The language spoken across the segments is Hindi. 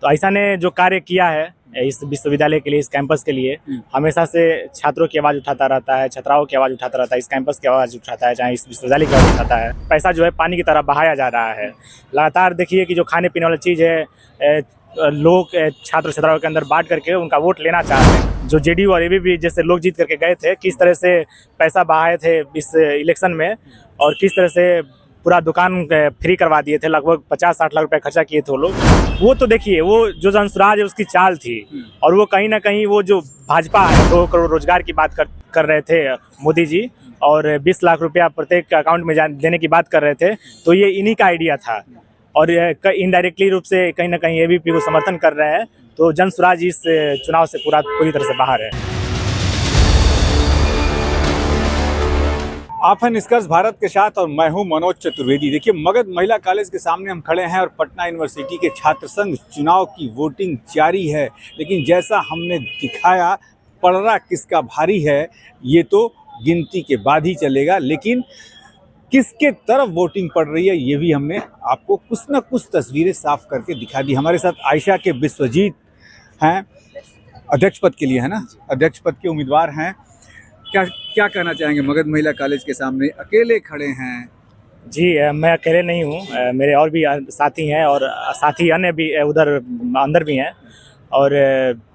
तो ऐसा ने जो कार्य किया है इस विश्वविद्यालय के लिए, इस कैंपस के लिए, हमेशा से छात्रों की आवाज़ उठाता रहता है, छात्राओं की आवाज़ उठाता रहता है, इस कैंपस की आवाज़ उठाता है, चाहे इस विश्वविद्यालय की आवाज़ उठाता है। पैसा जो है पानी की तरह बहाया जा रहा है। लगातार देखिए कि जो खाने पीने वाली चीज़ है लोग छात्र छात्राओं के अंदर बांट करके उनका वोट लेना चाहते हैं। जो जेडीयू और एबीपी जैसे लोग जीत करके गए थे, किस तरह से पैसा बहाए थे इस इलेक्शन में और किस तरह से पूरा दुकान फ्री करवा दिए थे। लगभग 50-60 लाख रुपए खर्चा किए थे वो लोग। वो तो देखिए, वो जो जनसुराज है उसकी चाल थी और वो कहीं ना कहीं वो जो भाजपा है 2 करोड़ रोजगार की बात कर रहे थे मोदी जी और 20 लाख रुपया प्रत्येक अकाउंट में देने की बात कर रहे थे, तो ये इन्हीं का आइडिया था और इनडायरेक्टली रूप से कहीं ना कहीं एबीपी को समर्थन कर रहे हैं। तो जनसुराज इस चुनाव से पूरी तरह से बाहर है। आप हैं निष्कर्ष भारत के साथ और मैं हूं मनोज चतुर्वेदी। देखिए, मगध महिला कॉलेज के सामने हम खड़े हैं और पटना यूनिवर्सिटी के छात्र संघ चुनाव की वोटिंग जारी है। लेकिन जैसा हमने दिखाया, पलड़ा किसका भारी है ये तो गिनती के बाद ही चलेगा, लेकिन किसके तरफ वोटिंग पड़ रही है ये भी हमने आपको कुछ न कुछ तस्वीरें साफ करके दिखा दी। हमारे साथ आयशा के विश्वजीत हैं, अध्यक्ष पद के लिए, है ना, अध्यक्ष पद के उम्मीदवार हैं। क्या कहना चाहेंगे? मगध महिला कॉलेज के सामने अकेले खड़े हैं। जी, मैं अकेले नहीं हूँ, मेरे और भी साथी हैं और साथी अन्य भी उधर अंदर भी हैं और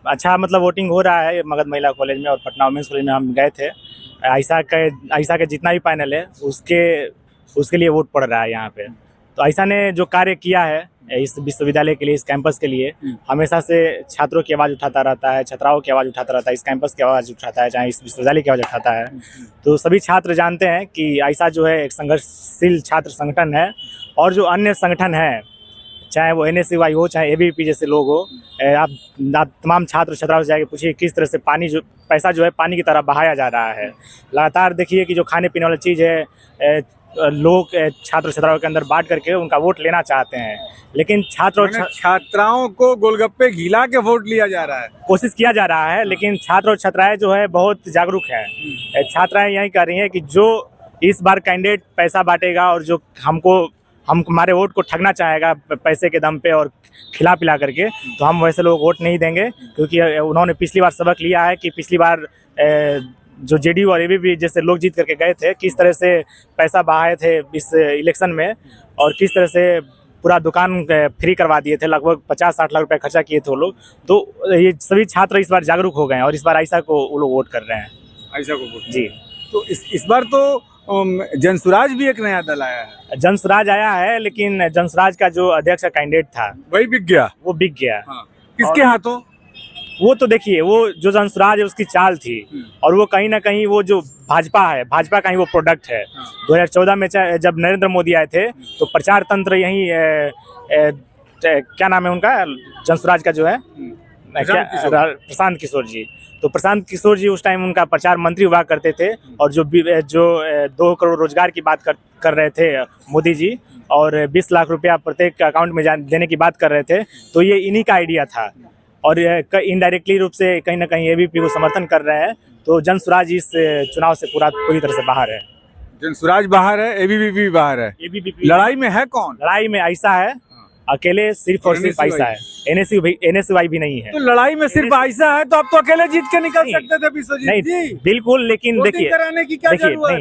अच्छा मतलब वोटिंग हो रहा है मगध महिला कॉलेज में और पटना वुमेंस कॉलेज में हम गए थे। आयशा के जितना भी पैनल है उसके लिए वोट पड़ रहा है यहाँ पे। तो आयशा ने जो कार्य किया है इस विश्वविद्यालय के लिए, इस कैंपस के लिए, हमेशा से छात्रों की आवाज़ उठाता रहता है, छात्राओं की आवाज़ उठाता रहता है, इस कैंपस की आवाज़ उठाता है, चाहे इस विश्वविद्यालय की आवाज़ उठाता है। तो सभी छात्र जानते हैं कि आयशा जो है एक संघर्षशील छात्र संगठन है और जो अन्य संगठन है, चाहे वो NSUI हो, चाहे एबीपी जैसे लोग हो, आप तमाम छात्र छात्राओं से जाके पूछिए किस तरह से पैसा जो है पानी की तरह बहाया जा रहा है। लगातार देखिए कि जो खाने पीने वाली चीज़ है लोग छात्र छात्राओं के अंदर बांट करके उनका वोट लेना चाहते हैं, लेकिन छात्राओं को गोलगप्पे खिला के वोट लिया जा रहा है। कोशिश किया जा रहा है, लेकिन छात्र और छात्राएं जो है बहुत जागरूक हैं। छात्राएं यही कह रही हैं कि जो इस बार कैंडिडेट पैसा बांटेगा और जो हमारे वोट को ठगना चाहेगा पैसे के दम पे और खिला पिला करके, तो हम वैसे लोग वोट नहीं देंगे, क्योंकि उन्होंने पिछली बार सबक लिया है कि पिछली बार जो जेडीयू और एबीपी जैसे लोग जीत करके गए थे, किस तरह से पैसा बहाए थे इस इलेक्शन में और किस तरह से पूरा दुकान फ्री करवा दिए थे। लगभग 50-60 लाख रुपए खर्चा किए थे वो लोग। तो ये सभी छात्र इस बार जागरूक हो गए हैं और इस बार आयशा को वो लोग वोट कर रहे हैं। आयशा को वोट जी। तो इस बार तो जनसुराज भी एक नया दल आया है। जनसुराज आया है, लेकिन जनसुराज का जो अध्यक्ष कैंडिडेट था वही बिक गया। वो बिक गया। हाँ। किसके हाथों? वो तो देखिए, वो जो जनसुराज है उसकी चाल थी और वो कहीं ना कहीं वो जो भाजपा का ही वो प्रोडक्ट है। 2014 में जब नरेंद्र मोदी आए थे तो प्रचार तंत्र यही क्या नाम है उनका, जनसुराज का जो है प्रशांत किशोर जी। तो प्रशांत किशोर जी उस टाइम उनका प्रचार मंत्री हुआ करते थे और जो 2 करोड़ रोजगार की बात कर रहे थे मोदी जी और 20 लाख रुपया प्रत्येक अकाउंट में देने की बात कर रहे थे, तो ये इन्हीं का आइडिया था और इनडायरेक्टली रूप से कहीं ना कहीं एबीपी को समर्थन कर रहे हैं। तो जनसुराज इस चुनाव से पूरी तरह से बाहर है। जनसुराज बाहर है, एबीपी भी बाहर है। एबीपी लड़ाई में है कौन? लड़ाई में आयशा है, अकेले सिर्फ और सिर्फ आयशा है। NSUI भी नहीं है। तो लड़ाई में सिर्फ आयशा है, तो आप तो अकेले जीत के निकल सकते थे विश्वजीत जी। बिल्कुल, लेकिन देखिए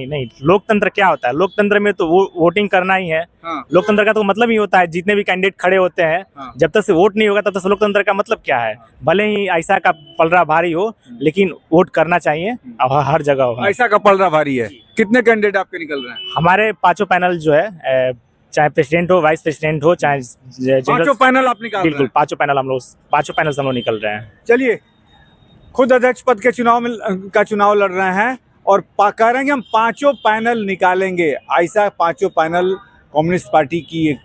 नहीं, लोकतंत्र क्या होता है? लोकतंत्र में तो वोटिंग करना ही है। हाँ। लोकतंत्र का तो मतलब ही होता है जितने भी कैंडिडेट खड़े होते हैं, हाँ, जब तक से वोट नहीं होगा तब तक से लोकतंत्र का मतलब क्या है? भले ही आयशा का पलड़ा भारी हो, लेकिन वोट करना चाहिए हर जगह हो। आयशा का पलड़ा भारी है। कितने कैंडिडेट आपके निकल रहे हैं? हमारे 5 पैनल जो है, चाहे प्रेसिडेंट हो, वाइस प्रेसिडेंट हो, चाहे 5 पैनल आप निकाल रहे हैं? बिल्कुल, 5 पैनल हम लोग निकल रहे हैं। चलिए, खुद अध्यक्ष पद के चुनाव लड़ रहे हैं और कह रहे हैं कि हम 5 पैनल निकालेंगे। आयशा 5 पैनल कम्युनिस्ट पार्टी की एक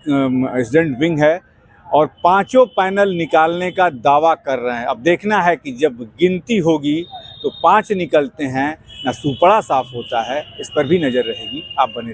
एजेंट विंग है और 5 पैनल निकालने का दावा कर रहे हैं। अब देखना है कि जब गिनती होगी तो 5 निकलते हैं ना सुपड़ा साफ होता है, इस पर भी नजर रहेगी। आप बने रहिए।